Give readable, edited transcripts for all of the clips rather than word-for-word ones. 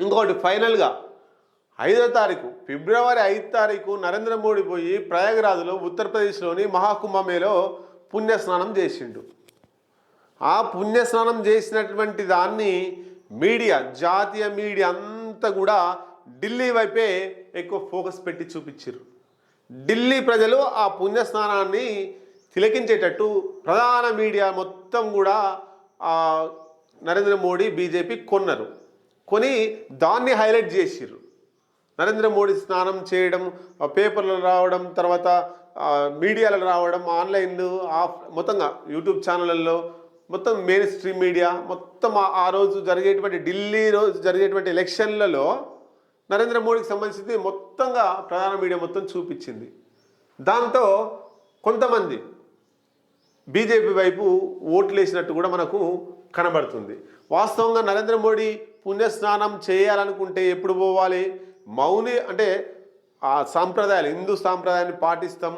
ఇంకోటి ఫైనల్గా 5వ తారీఖు ఫిబ్రవరి 5 తారీఖు నరేంద్ర మోడీ పోయి ప్రయాగరాజ్లో ఉత్తరప్రదేశ్లోని మహాకుంభమేలో పుణ్యస్నానం చేసిండు. ఆ పుణ్యస్నానం చేసినటువంటి దాన్ని మీడియా, జాతీయ మీడియా అంతా కూడా ఢిల్లీ వైపే ఎక్కువ ఫోకస్ పెట్టి చూపించారు. ఢిల్లీ ప్రజలు ఆ పుణ్యస్నానాన్ని తిలకించేటట్టు ప్రధాన మీడియా మొత్తం కూడా నరేంద్ర మోడీ బీజేపీ కొని దాన్ని హైలైట్ చేసిర్రు. నరేంద్ర మోడీ స్నానం చేయడం పేపర్లలో రావడం, తర్వాత మీడియాలో రావడం, ఆన్లైన్ మొత్తంగా యూట్యూబ్ ఛానళ్ళల్లో మొత్తం మెయిన్ స్ట్రీమ్ మీడియా మొత్తం ఆ రోజు జరిగేటువంటి ఢిల్లీ రోజు జరిగేటువంటి ఎలక్షన్లలో నరేంద్ర మోడీకి సంబంధించింది మొత్తంగా ప్రధాన మీడియా మొత్తం చూపించింది. దాంతో కొంతమంది బీజేపీ వైపు ఓట్లు వేసినట్టు కూడా మనకు కనబడుతుంది. వాస్తవంగా నరేంద్ర మోడీ పుణ్యస్నానం చేయాలనుకుంటే ఎప్పుడు పోవాలి? మౌని అంటే ఆ సాంప్రదాయాలు, హిందూ సాంప్రదాయాన్ని పాటిస్తాం,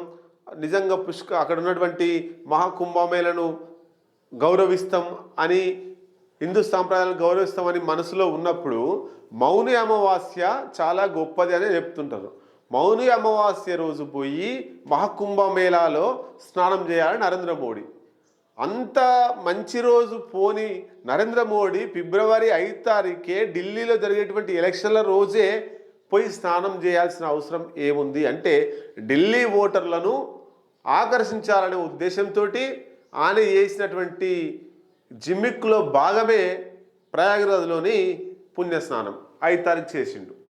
నిజంగా అక్కడ ఉన్నటువంటి మహాకుంభమేళను గౌరవిస్తాం అని, హిందూ సాంప్రదాయాలను గౌరవిస్తామని మనసులో ఉన్నప్పుడు మౌని అమావాస్య చాలా గొప్పది అని చెప్తుంటారు. మౌని అమావాస్య రోజు పోయి మహాకుంభమేళాలో స్నానం చేయాలని నరేంద్ర మోడీ. అంత మంచి రోజు పోని నరేంద్ర మోడీ ఫిబ్రవరి 5 తారీఖే ఢిల్లీలో జరిగేటువంటి ఎలక్షన్ల రోజే పోయి స్నానం చేయాల్సిన అవసరం ఏముంది అంటే, ఢిల్లీ ఓటర్లను ఆకర్షించాలనే ఉద్దేశంతో ఆయన చేసినటువంటి జిమ్మిక్లో భాగమే ప్రయాగరాజ్లోని పుణ్యస్నానం 5 తారీఖు చేసిండు.